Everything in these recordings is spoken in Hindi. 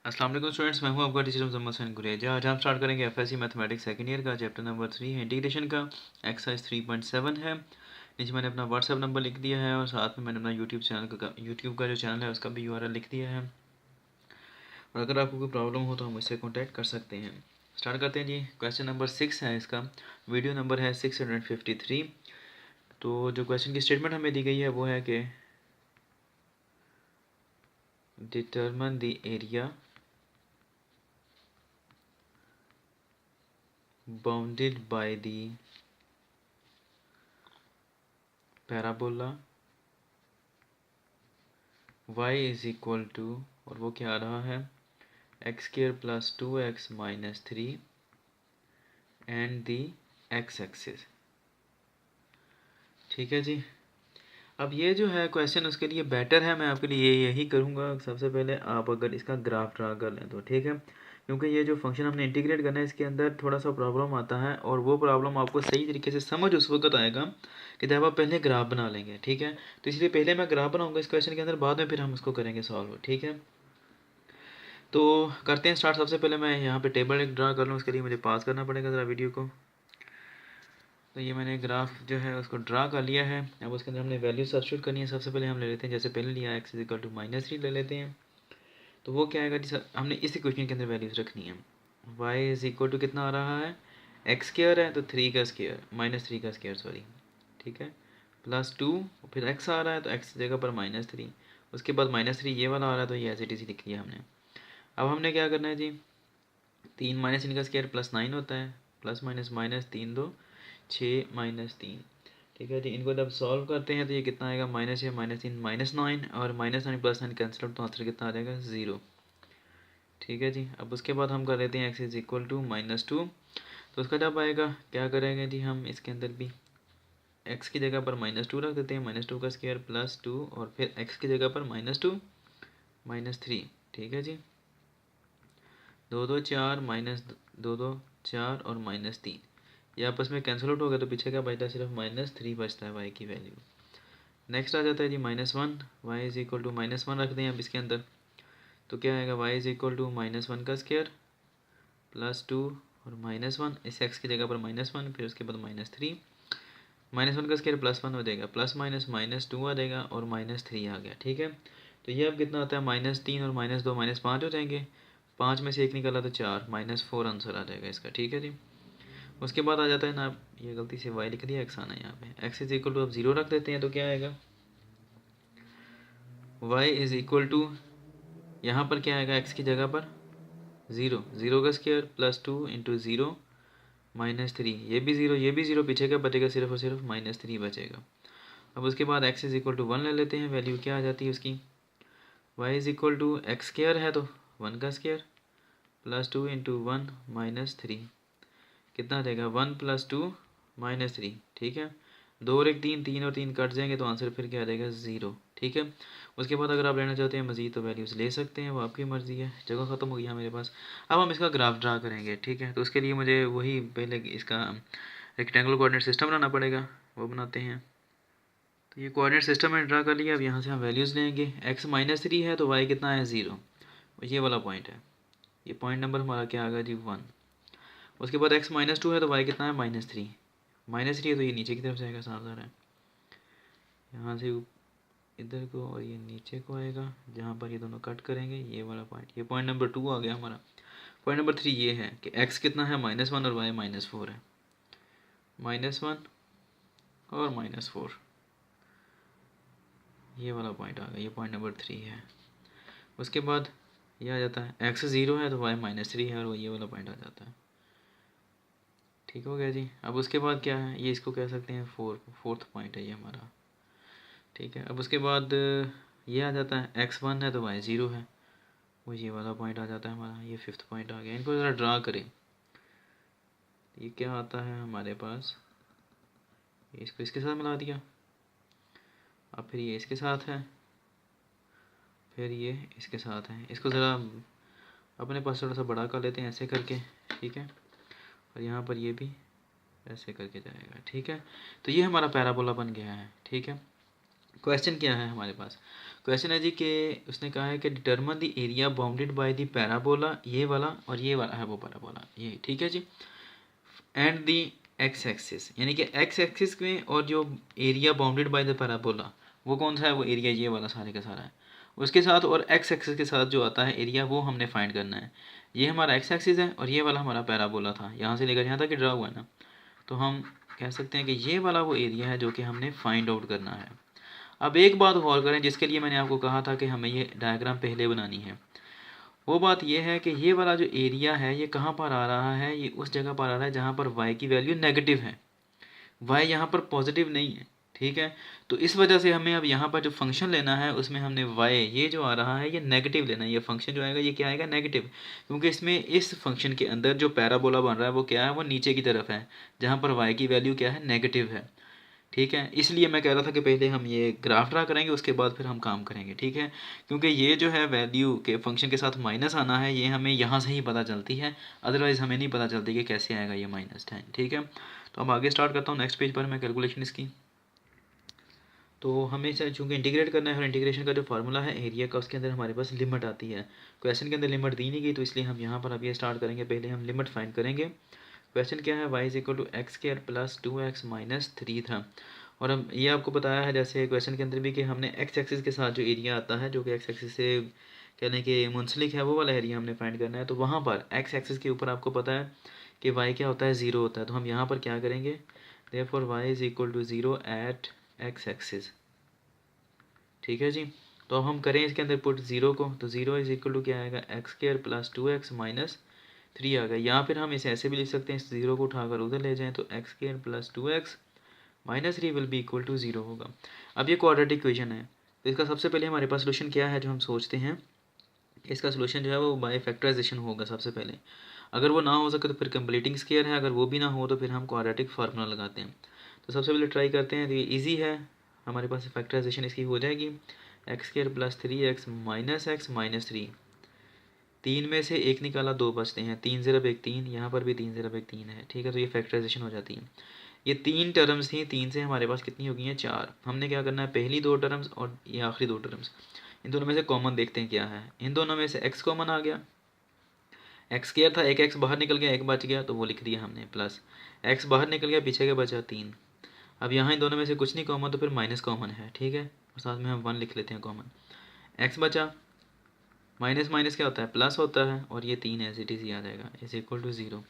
अस्सलाम वालेकुम स्टूडेंट्स, मैं हूं आपका टीचर मोहम्मद हुसैन गुरेजा। आज हम स्टार्ट करेंगे एफएससी मैथमेटिक्स सेकंड ईयर का चैप्टर नंबर 3 है इंटीग्रेशन का। एक्सरसाइज 3.7 है। नीचे मैंने अपना व्हाट्सएप नंबर लिख दिया है और साथ में मैंने अपना यूट्यूब का जो चैनल है उसका भी यूआरएल लिख दिया है। और अगर आपको कोई प्रॉब्लम हो तो हम मुझसे कॉन्टैक्ट कर सकते हैं। स्टार्ट करते हैं जी। क्वेश्चन नंबर 6 है, इसका वीडियो नंबर है 653। तो जो क्वेश्चन की स्टेटमेंट हमें दी गई है वो है कि determine the area bounded by the parabola y is equal to, और वो क्या आ रहा है, x square plus 2x minus 3 and the x axis. ठीक है जी। अब ये जो है क्वेश्चन उसके लिए बेटर है, मैं आपके लिए यही करूँगा। सबसे पहले आप अगर इसका ग्राफ ड्रा कर लें तो ठीक है, क्योंकि ये जो फंक्शन हमने इंटीग्रेट करना है इसके अंदर थोड़ा सा प्रॉब्लम आता है, और वो प्रॉब्लम आपको सही तरीके से समझ उस वक्त आएगा कि जब आप पहले ग्राफ बना लेंगे। ठीक है, तो इसलिए पहले मैं ग्राफ बनाऊँगा इस क्वेश्चन के अंदर, बाद में फिर हम उसको करेंगे सॉल्व। ठीक है, तो करते हैं स्टार्ट। सबसे पहले मैं यहाँ पर टेबल एक ड्रा कर लूँ, उसके लिए मुझे पास करना पड़ेगा ज़रा वीडियो को। तो ये मैंने ग्राफ जो है उसको ड्रा कर लिया है। अब उसके अंदर हमने वैल्यू सब्स्टिट्यूट करनी है। सबसे पहले हम ले लेते हैं, जैसे पहले लिया एक्स इज इक्वल टू -3 ले लेते हैं। तो वो क्या आएगा जी, हमने इस इक्वेशन के अंदर वैल्यूज रखनी है। वाई इज इक्वल टू कितना आ रहा है, एक्स स्क्वायर है तो 3 का स्क्वायर -3 का स्क्वायर सॉरी, ठीक है, +2, फिर एक्स आ रहा है तो एक्स की जगह पर -3, उसके बाद -3 ये वाला आ रहा है तो ये एज इट इज लिख लिया हमने। अब हमने क्या करना है जी, 3 - 3 का स्क्वायर +9 होता है, प्लस माइनस माइनस 3 2 6 -3। ठीक है जी, इनको जब सॉल्व करते हैं तो ये कितना आएगा, -6 -3 -9, और -9 +9 कैंसिल आउट तो आंसर कितना आ जाएगा, 0। ठीक है जी। अब उसके बाद हम कर लेते हैं एक्स इज इक्वल टू -2। तो उसका जब आएगा क्या करेंगे जी, हम इसके अंदर भी एक्स की जगह पर -2 रख देते हैं, -2 का स्क्वायर +2, और फिर एक्स की जगह पर -2 -3। ठीक है जी, 2 2 4 -2 2 4 और -3, ये आपस में कैंसिल आउट हो गया तो पीछे क्या बचता है, सिर्फ -3 बचता है वाई की वैल्यू। नेक्स्ट आ जाता है जी -1, वाई इज इक्वल टू -1 रख दें अब इसके अंदर। तो क्या आएगा, वाई इज इक्वल टू -1 का स्क्वायर +2 और -1, इस एक्स की जगह पर -1, फिर उसके बाद -3, -1 का स्क्वायर +1 हो जाएगा, प्लस माइनस -2 आ जाएगा और -3 आ गया। ठीक है, तो ये अब कितना आता है, -3 और -2 -5 हो जाएंगे, 5 में से एक निकाला तो 4, -4 आंसर आ जाएगा इसका। ठीक है जी। उसके बाद आ जाता है ना, ये गलती से y लिख दिया, x आना है यहाँ पे, x इज इक्वल टू अब 0 रख देते हैं तो क्या आएगा, y इज इक्वल टू, यहाँ पर क्या आएगा, x की जगह पर 0, 0 का स्क्वायर +2 इंटू 0 -3, ये भी 0, ये भी 0, पीछे का बचेगा सिर्फ और सिर्फ -3 बचेगा। अब उसके बाद x इज इक्वल टू 1 ले लेते हैं, वैल्यू क्या आ जाती है उसकी, y is equal to X square है तो 1 का स्क्वायर +2 इंटू 1 -3, कितना आ जाएगा, 1 + 2 -3। ठीक है, 2 और 1 3, 3 और 3 कट जाएंगे तो आंसर फिर क्या आ जाएगा, 0। ठीक है, उसके बाद अगर आप लेना चाहते हैं मज़ीद तो वैल्यूज़ ले सकते हैं, वो आपकी मर्ज़ी है। जगह ख़त्म हो गई है मेरे पास। अब हम इसका ग्राफ ड्रा करेंगे। ठीक है, तो उसके लिए मुझे वही पहले इसका रेक्टेंगुलर कोऑर्डिनेट सिस्टम बनाना पड़ेगा, वो बनाते हैं। तो ये कोऑर्डिनेट सिस्टम मैंने ड्रा कर लिया। अब यहाँ से हम वैल्यूज़ लेंगे, x -3 है तो y कितना है, 0, ये वाला पॉइंट है, ये पॉइंट नंबर हमारा क्या आ गया जी, 1। उसके बाद x -2 है तो y कितना है, -3, -3 है तो ये नीचे की तरफ जाएगा, साफ ज़ाहिर है, यहाँ से इधर को और ये नीचे को आएगा, जहाँ पर ये दोनों कट करेंगे, ये वाला पॉइंट, ये पॉइंट नंबर 2 आ गया हमारा। पॉइंट नंबर 3 ये है कि x कितना है, -1 और y -4 है, -1 और -4, ये वाला पॉइंट आ गया, ये पॉइंट नंबर 3 है। उसके बाद ये आ जाता है x 0 है तो y -3 है, और वो ये वाला पॉइंट आ जाता है। ठीक हो गया जी। अब उसके बाद क्या है, ये इसको कह सकते हैं फोर्थ पॉइंट है ये हमारा। ठीक है, अब उसके बाद ये आ जाता है x 1 है तो y 0 है, वो ये वाला पॉइंट आ जाता है हमारा, ये 5th पॉइंट आ गया। इनको ज़रा ड्रा करें, ये क्या आता है हमारे पास, इसको इसके साथ मिला दिया, अब फिर ये इसके साथ है, फिर ये इसके साथ है। इसको ज़रा अपने पास थोड़ा सा बड़ा कर लेते हैं ऐसे करके, ठीक है, और यहाँ पर ये भी ऐसे करके जाएगा। ठीक है, तो ये हमारा पैराबोला बन गया है। ठीक है, क्वेश्चन क्या है हमारे पास, क्वेश्चन है जी कि उसने कहा है कि determine the area bounded by the parabola, ये वाला और ये वाला है वो पैराबोला, ये ठीक है जी, एंड दी एक्स एक्सिस, यानी कि एक्स एक्सिस में और जो area bounded by the parabola वो कौन सा है, वो एरिया ये वाला सारे का सारा है, उसके साथ और एक्स एक्सिस के साथ जो आता है एरिया वो हमने फाइंड करना है। ये हमारा एक्स एक्सिस है और ये वाला हमारा पैराबोला था, यहाँ से लेकर यहाँ तक ड्रा हुआ है ना, तो हम कह सकते हैं कि ये वाला वो एरिया है जो कि हमने फाइंड आउट करना है। अब एक बात गौर करें जिसके लिए मैंने आपको कहा था कि हमें ये डायग्राम पहले बनानी है, वो बात ये है कि ये वाला जो एरिया है ये कहाँ पर आ रहा है, ये उस जगह पर आ रहा है जहाँ पर y की वैल्यू नेगेटिव है, y यहाँ पर पॉजिटिव नहीं है, ठीक है। तो इस वजह से हमें अब यहाँ पर जो फंक्शन लेना है उसमें हमने y ये जो आ रहा है ये नेगेटिव लेना है, ये फंक्शन जो आएगा ये क्या आएगा, नेगेटिव, क्योंकि इसमें इस फंक्शन के अंदर जो पैराबोला बन रहा है वो क्या है, वो नीचे की तरफ है जहाँ पर y की वैल्यू क्या है, नेगेटिव है, ठीक है। इसलिए मैं कह रहा था कि पहले हम ये ग्राफ ड्रा करेंगे उसके बाद फिर हम काम करेंगे, ठीक है, क्योंकि ये जो है वैल्यू के फंक्शन के साथ माइनस आना है ये हमें यहाँ से ही पता चलती है, अदरवाइज़ हमें नहीं पता चलती कि कैसे आएगा ये -10, ठीक है। तो अब आगे स्टार्ट करता हूँ नेक्स्ट पेज पर मैं कैलकुलेशन इसकी। तो हमें चूँकि इंटीग्रेट करना है और इंटीग्रेशन का जो फार्मूला है एरिया का उसके अंदर हमारे पास लिमिट आती है, क्वेश्चन के अंदर लिमिट दी नहीं गई तो इसलिए हम यहाँ पर अभी स्टार्ट करेंगे, पहले हम लिमिट फाइंड करेंगे। क्वेश्चन क्या है, y equal to X square plus 2x minus 3 था, और हम ये आपको बताया है जैसे क्वेश्चन के अंदर भी कि हमने एक्स एक्सिस के साथ जो एरिया आता है जो कि एक्स एक्सिस से कहने के मुंसलिक है वो वाला एरिया हमने फाइंड करना है। तो वहाँ पर एक्स एक्सिस के ऊपर आपको पता है कि y क्या होता है, 0 होता है, तो हम यहाँ पर क्या करेंगे, therefore y is equal to 0 at X axis, ठीक है जी। तो हम करें इसके अंदर पुट 0 को, तो 0 इज इक्वल टू क्या आएगा, x square plus 2x minus 3 आ गया, या फिर हम इसे ऐसे भी लिख सकते हैं, इस 0 को उठाकर उधर ले जाएं तो X square plus 2x minus 3 will be equal to 0 होगा। अब ये क्वाड्रेटिक इक्वेशन है, तो इसका सबसे पहले हमारे पास सोल्यूशन क्या है जो हम सोचते हैं, इसका सोल्यूशन जो है वो बाय फैक्टराइजेशन होगा सबसे पहले, अगर वो ना हो सके तो फिर कंप्लीटिंग स्क्वायर है, अगर वो भी ना हो तो फिर हम क्वाड्रेटिक फार्मूला लगाते हैं। तो सबसे पहले ट्राई करते हैं, तो ये ईजी है, हमारे पास फैक्टराइजेशन इसकी हो जाएगी, x square plus 3x minus x minus 3, 3 में से 1 निकाला 2 बचते हैं, 3 ज़रब 1 3, यहाँ पर भी 3 ज़रब 1 3 है, ठीक है। तो ये फैक्टराइजेशन हो जाती है, ये 3 टर्म्स थी, 3 से हमारे पास कितनी हो गई हैं, 4। हमने क्या करना है, पहली 2 टर्म्स और ये आखिरी 2 टर्म्स, इन दोनों में से कॉमन देखते हैं क्या है, इन दोनों में से x कॉमन आ गया, एक्स स्क्वायर था, एक x बाहर निकल गया, एक बच गया तो वो लिख दिया हमने, प्लस x बाहर निकल गया, पीछे का बचा 3। अब यहाँ इन दोनों में से कुछ नहीं कॉमन तो फिर माइनस कॉमन है, ठीक है, और साथ में हम 1 लिख लेते हैं कॉमन, x बचा, माइनस माइनस क्या होता है, प्लस होता है, और ये 3 एज इट इज़ आ जाएगा, इज इक्वल टू 0।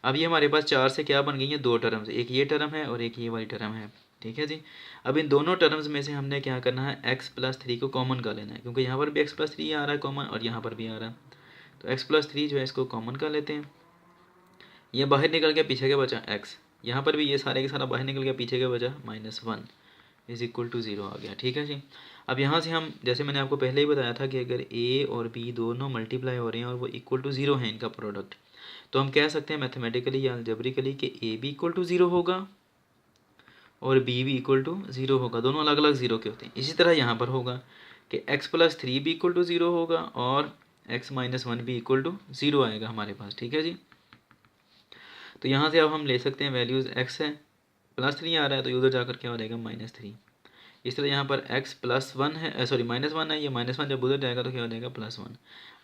अब ये हमारे पास 4 से क्या बन गई है, 2 टर्म्स, एक ये टर्म है और एक ये वाली टर्म है, ठीक है जी। अब इन दोनों टर्म्स में से हमने क्या करना है, x प्लस 3 को कॉमन कर लेना है, क्योंकि यहाँ पर भी x प्लस 3 आ रहा है कॉमन और यहाँ पर भी आ रहा है, तो x प्लस 3 जो है इसको कॉमन कर लेते हैं, ये बाहर निकल गया, पीछे का बचा x, यहाँ पर भी ये सारे के सारा बाहर निकल गया, पीछे का बचा -1 इज इक्वल टू 0 आ गया, ठीक है जी। अब यहाँ से हम जैसे मैंने आपको पहले ही बताया था कि अगर a और b दोनों मल्टीप्लाई हो रहे हैं और वो इक्वल टू 0 है इनका प्रोडक्ट, तो हम कह सकते हैं मैथमेटिकली या अलजेब्रिकली कि a भी इक्वल टू 0 होगा और b भी इक्वल टू 0 होगा, दोनों अलग अलग 0 के होते हैं। इसी तरह यहाँ पर होगा कि x प्लस 3 भी इक्वल टू 0 होगा और x माइनस 1 भी इक्वल टू 0 आएगा हमारे पास, ठीक है जी। तो यहाँ से अब हम ले सकते हैं वैल्यूज़ x है, प्लस 3 आ रहा है तो उधर जाकर क्या हो जाएगा, -3। इस तरह यहाँ पर x प्लस 1 है, सॉरी -1 है, ये -1 जब उधर जाएगा तो क्या हो जाएगा, +1।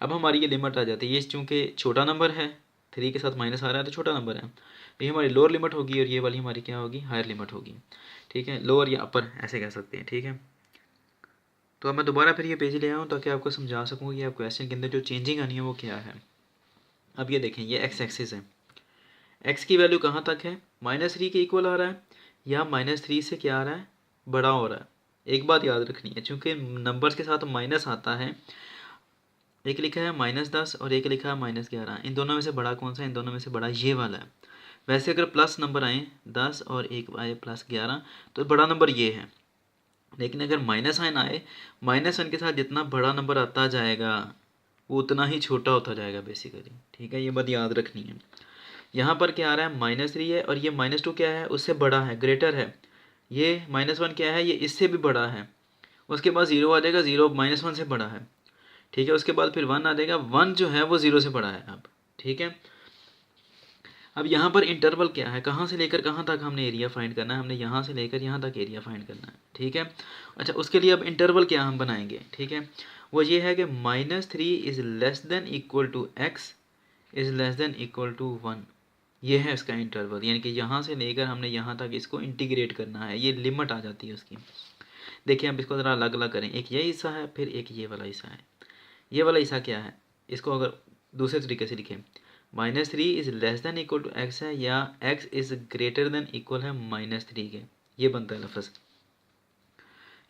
अब हमारी ये लिमिट आ जाती है, ये चूँकि छोटा नंबर है, 3 के साथ माइनस आ रहा है तो छोटा नंबर है, तो ये हमारी लोअर लिमिट होगी और ये वाली हमारी क्या होगी, हायर लिमिट होगी, ठीक है, लोअर या अपर ऐसे कह सकते हैं, ठीक है। तो अब मैं दोबारा फिर ये पेज ले आऊँ ताकि आपको समझा सकूँ कि आप क्वेश्चन के अंदर जो चेंजिंग आनी है वो क्या है। अब ये देखें, ये एक्स एक्सिस है, एक्स की वैल्यू कहाँ तक है, -3 के इक्वल आ रहा है या -3 से क्या आ रहा है, बड़ा हो रहा है। एक बात याद रखनी है, चूँकि नंबर्स के साथ माइनस आता है, एक लिखा है -10 और एक लिखा है -11, इन दोनों में से बड़ा कौन सा है, इन दोनों में से बड़ा ये वाला है। वैसे अगर प्लस नंबर आए 10 और एक आए +11 तो बड़ा नंबर ये है, लेकिन अगर -1 आए, -1 के साथ जितना बड़ा नंबर आता जाएगा वो उतना ही छोटा होता जाएगा बेसिकली, ठीक है, ये बात याद रखनी है। यहाँ पर क्या आ रहा है, -3 है और ये -2 क्या है, उससे बड़ा है, ग्रेटर है, ये -1 क्या है, ये इससे भी बड़ा है, उसके बाद 0 आ जाएगा, 0 -1 से बड़ा है, ठीक है, उसके बाद फिर 1 आ जाएगा, 1 जो है वो 0 से बड़ा है अब, ठीक है। अब यहाँ पर इंटरवल क्या है, कहाँ से लेकर कहाँ तक हमने एरिया फाइंड करना है, हमने यहाँ से लेकर यहाँ तक एरिया फाइंड करना है, ठीक है। अच्छा, उसके लिए अब इंटरवल क्या हम बनाएंगे, ठीक है, वो ये है कि -3 is less than equal to x is less than equal to 1। ये है इसका इंटरवल, यानी कि यहाँ से लेकर हमने यहाँ तक इसको इंटीग्रेट करना है, ये लिमिट आ जाती है उसकी। देखिए अब इसको ज़रा अलग अलग करें, एक ये हिस्सा है, फिर एक ये वाला हिस्सा है। ये वाला हिस्सा क्या है, इसको अगर दूसरे तरीके से लिखें, -3 is less than equal to x है, या x is greater than equal है -3 के, ये बनता है लफ्ज़।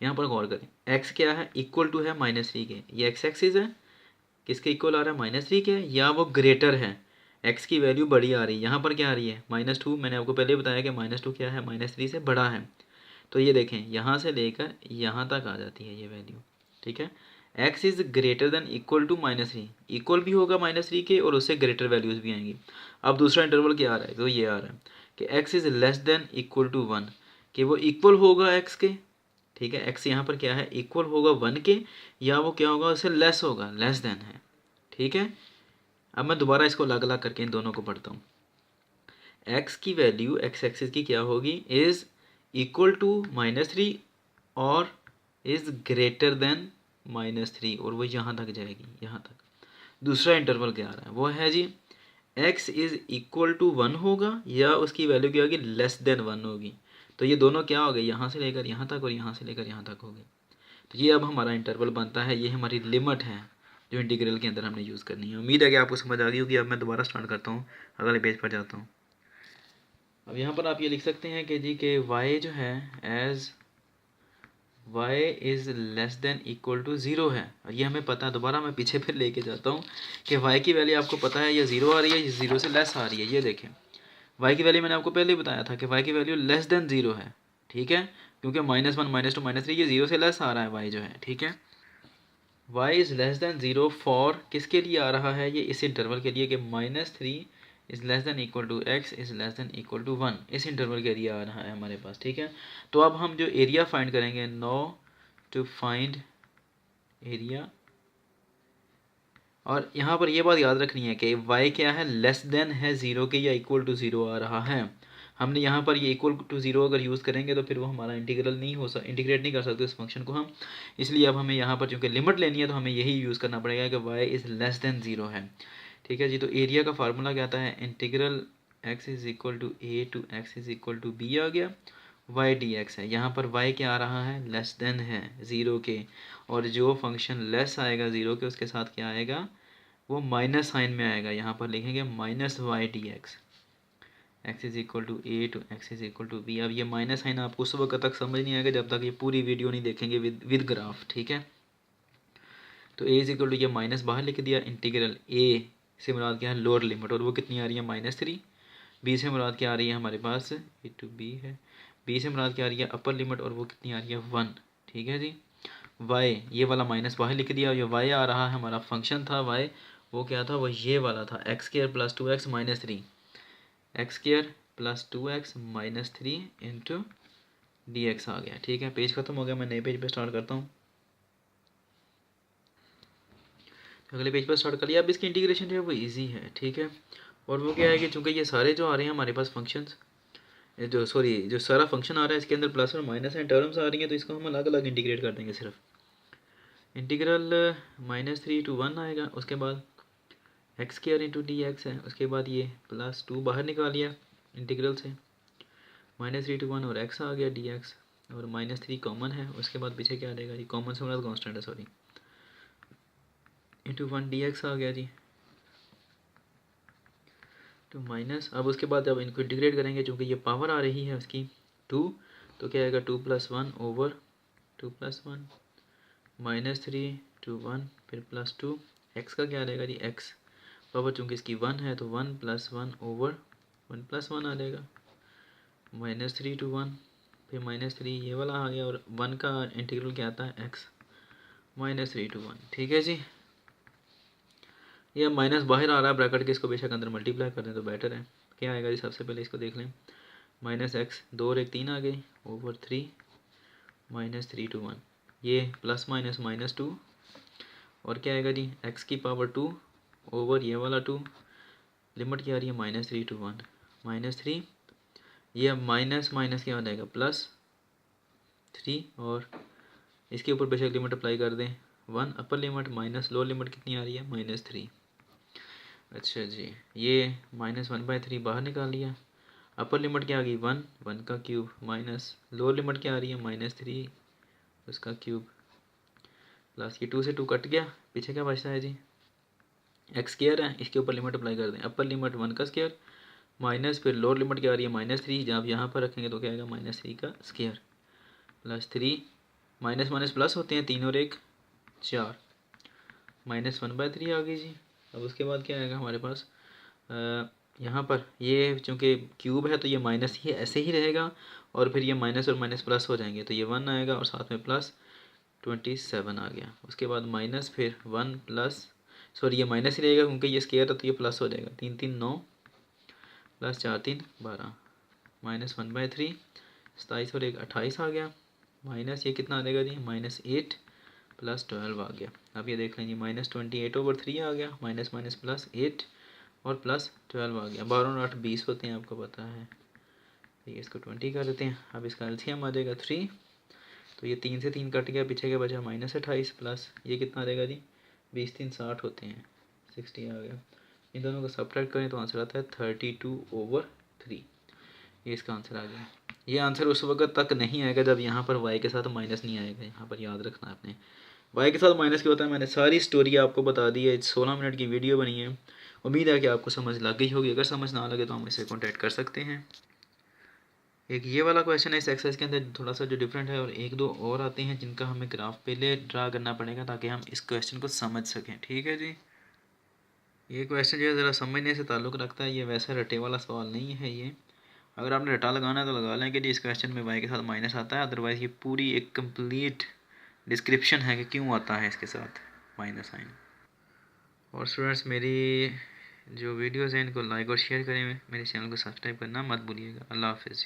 यहाँ पर गौर करें, x क्या है, इक्वल टू है -3 के, ये x एक्सिस है, किसके इक्वल आ रहा है, -3 के, या वो ग्रेटर है, x की वैल्यू बड़ी आ रही है, यहाँ पर क्या आ रही है -2। मैंने आपको पहले बताया कि -2 क्या है, -3 से बड़ा है। तो ये देखें यहाँ से लेकर यहाँ तक आ जाती है ये वैल्यू, ठीक है। x is greater than equal to -3, equal भी होगा -3 के और उससे ग्रेटर वैल्यूज़ भी आएंगी। अब दूसरा इंटरवल क्या आ रहा है, तो ये आ रहा है कि x is less than equal to 1, कि वो इक्वल होगा x के, ठीक है। x यहाँ पर क्या है, इक्वल होगा 1 के, या वो क्या होगा, उससे लेस होगा, लेस देन है, ठीक है। अब मैं दोबारा इसको अलग अलग करके इन दोनों को पढ़ता हूँ। x की वैल्यू x एक्सिस की क्या होगी, इज़ इक्वल टू -3 और इज़ ग्रेटर देन -3, और वो यहाँ तक जाएगी, यहाँ तक। दूसरा इंटरवल क्या आ रहा है, वो है जी x इज़ इक्वल टू 1 होगा, या उसकी वैल्यू क्या होगी, लेस देन 1 होगी। तो ये दोनों क्या हो गए, यहाँ से लेकर यहाँ तक और यहाँ से लेकर यहाँ तक हो गए। तो ये अब हमारा इंटरवल बनता है, ये हमारी लिमिट है जो इंटीग्रल के अंदर हमने यूज़ करनी है। उम्मीद है कि आपको समझ आ गई होगी। अब मैं दोबारा स्टार्ट करता हूँ, अगले पेज पर जाता हूँ। अब यहाँ पर आप ये लिख सकते हैं कि जी के y जो है as y is less than equal to 0 है, और ये हमें पता है। दोबारा मैं पीछे फिर लेके जाता हूँ कि y की वैल्यू आपको पता है ये 0 आ रही है, ये 0 से लेस आ रही है। ये देखें y की वैल्यू मैंने आपको पहले ही बताया था कि y की वैल्यू लेस देन 0 है, ठीक है, क्योंकि -1 -2 -3 ये 0 से लेस आ रहा है y जो है, ठीक है। y is less then 0 for किसके लिए आ रहा है, ये इस इंटरवल के लिए कि -3 is less than equal to x is less than equal to 1, इस इंटरवल के लिए आ रहा है हमारे पास, ठीक है। तो अब हम जो एरिया फाइंड करेंगे, नो टू फाइंड एरिया, और यहाँ पर ये बात याद रखनी है कि y क्या है, लेस देन है 0 के, या इक्वल टू 0 आ रहा है। हमने यहाँ पर ये इक्वल टू 0 अगर यूज़ करेंगे तो फिर वो हमारा इंटीग्रल नहीं हो सकता, इंटीग्रेट नहीं कर सकते उस फंक्शन को हम। इसलिए अब हमें यहाँ पर चूँकि लिमिट लेनी है तो हमें यही यूज़ करना पड़ेगा कि y इज़ लेस देन 0 है, ठीक है जी। तो एरिया का फार्मूला क्या आता है, integral x is equal to a to x is equal to b आ गया, y dx है। यहाँ पर y क्या आ रहा है, लेस देन है 0 के, और जो फंक्शन लेस आएगा 0 के उसके साथ क्या आएगा, वो माइनस साइन में आएगा। यहाँ पर लिखेंगे -y dx, x is equal to a to x is equal to b। अब ये माइनस साइन आपको उस वक्त तक समझ नहीं आएगा जब तक ये पूरी वीडियो नहीं देखेंगे विद ग्राफ, ठीक है। तो a इज़ इक्वल टू, ये माइनस बाहर लिख दिया, इंटीग्रल a से मुराद क्या है, लोअर लिमिट, और वो कितनी आ रही है -3। b से मुराद क्या आ रही है हमारे पास, a टू b है, b से मुराद क्या आ रही है, अपर लिमिट, और वो कितनी आ रही है 1, ठीक है जी। y ये वाला माइनस बाहर लिख दिया, ये y आ रहा है, हमारा फंक्शन था y, वो क्या था, वो ये वाला था, X square plus 2x minus 3, X square plus 2x minus 3 into D X आ गया, ठीक है। पेज खत्म हो गया, मैं नए पेज पे स्टार्ट करता हूँ। अगले पेज पर स्टार्ट कर लिया। अब इसकी इंटीग्रेशन जो है वो इजी है, ठीक है। और वो क्या है कि चूँकि ये सारे जो आ रहे हैं हमारे पास फंक्शंस, जो सारा फंक्शन आ रहा है इसके अंदर प्लस और माइनस एंड टर्म्स आ रही हैं, तो इसको हम अलग अलग इंटीग्रेट कर देंगे। सिर्फ इंटीग्रल -3 to 1 आएगा, उसके बाद x square into D x है, उसके बाद ये +2 बाहर निकालिया इंटीग्रल से, -3 to 1 और x आ गया डी एक्स, और -3 कॉमन है, उसके बाद पीछे क्या आ जाएगा जी, कॉमन से मतलब कॉन्स्टेंट है सॉरी, इंटू 1 डी एक्स आ गया जी, तो माइनस। अब उसके बाद जब इनको इंटीग्रेट करेंगे, चूँकि ये पावर आ रही है उसकी 2, तो क्या आएगा 2 + 1 ओवर 2 + 1 -3 to 1 फिर +2, x का क्या आ जाएगा जी, x पावर चूँकि इसकी 1 है तो 1 + 1 ओवर 1 + 1 आ जाएगा, -3 to 1 फिर -3 ये वाला आ गया, और 1 का इंटीग्रल क्या आता है, x -3 to 1, ठीक है जी। ये माइनस बाहर आ रहा है ब्रैकेट के, इसको बेशक अंदर मल्टीप्लाई कर दें तो बेटर है। क्या आएगा जी, सबसे पहले इसको देख लें, -x 2 और 1 3 आ गई ओवर 3 -3 to 1, ये प्लस माइनस -2, और क्या आएगा जी, x की पावर 2 ओवर ये वाला 2, लिमिट क्या आ रही है, -3 to 1, -3, ये अब माइनस माइनस क्या हो जाएगा +3, और इसके ऊपर बेशक लिमिट अप्लाई कर दें 1 upper limit minus lower limit कितनी आ रही है -3। अच्छा जी, ये -1/3 बाहर निकाल लिया। अपर लिमिट क्या आ गई 1, 1 का क्यूब, माइनस लोअर लिमिट क्या आ रही है -3 उसका क्यूब, प्लस ये 2 से 2 कट गया, पीछे क्या बचता है जी एक्स स्क्वायर है, इसके ऊपर लिमिट अप्लाई कर दें। अपर लिमिट 1 का स्क्वायर माइनस फिर लोअर लिमिट क्या आ रही है -3, जब यहाँ पर रखेंगे तो क्या आएगा -3 का square plus 3, minus minus plus होते हैं 3 और 1 4, -1/3 आ गई जी। अब उसके बाद क्या आएगा हमारे पास यहाँ पर ये चूँकि क्यूब है तो ये माइनस ही ऐसे ही रहेगा, और फिर ये माइनस और माइनस प्लस हो जाएंगे तो ये 1 आएगा और साथ में प्लस 27 आ गया। उसके बाद माइनस फिर 1 प्लस, सॉरी ये माइनस ही रहेगा क्योंकि ये स्क्वायर है तो ये प्लस हो जाएगा, 3 3 9 प्लस 4 3 12, -1/3 27 और 1 28 आ गया, माइनस ये कितना आ जाएगा जी -8 प्लस 12 आ गया। अब ये देख लेंगे -28/3 आ गया, माइनस माइनस प्लस 8 और प्लस 12 आ गया। 12 और 8 20 होते हैं, आपको पता है। ठीक है, इसको 20 कर देते हैं। अब इसका एलसीएम आ जाएगा 3, तो ये 3 से 3 कट गया, पीछे क्या बचा -28 प्लस ये कितना आ जाएगा जी 20 3 60 होते हैं, 60 आ गया। इन दोनों को सब्ट्रैक्ट करें तो आंसर आता है 32/3। ये इसका आंसर आ गया। ये आंसर उस वक्त तक नहीं आएगा जब यहाँ पर y के साथ माइनस नहीं आएगा, यहाँ पर याद रखना आपने। y के साथ माइनस क्या होता है, मैंने सारी स्टोरी आपको बता दी है। 16 मिनट की वीडियो बनी है, उम्मीद है कि आपको समझ लग गई होगी। अगर समझ ना लगे तो हम इससे कॉन्टैक्ट कर सकते हैं। एक ये वाला क्वेश्चन है इस एक्सरसाइज के अंदर थोड़ा सा जो डिफरेंट है, और एक दो और आते हैं जिनका हमें ग्राफ पहले ड्रा करना पड़ेगा ताकि हम इस क्वेश्चन को समझ सकें। ठीक है जी, ये क्वेश्चन जो है ज़रा समझने से ताल्लुक़ रखता है, ये वैसा रटे वाला सवाल नहीं है। ये अगर आपने रटा लगाना है तो लगा लें कि जी इस क्वेश्चन में y के साथ माइनस आता है, अदरवाइज़ ये पूरी एक कंप्लीट डिस्क्रिप्शन है कि क्यों आता है इसके साथ माइनस साइन। और स्टूडेंट्स, मेरी जो वीडियोज़ हैं इनको लाइक और शेयर करें, मेरे चैनल को सब्सक्राइब करना मत भूलिएगा। अल्लाह हाफ़िज़।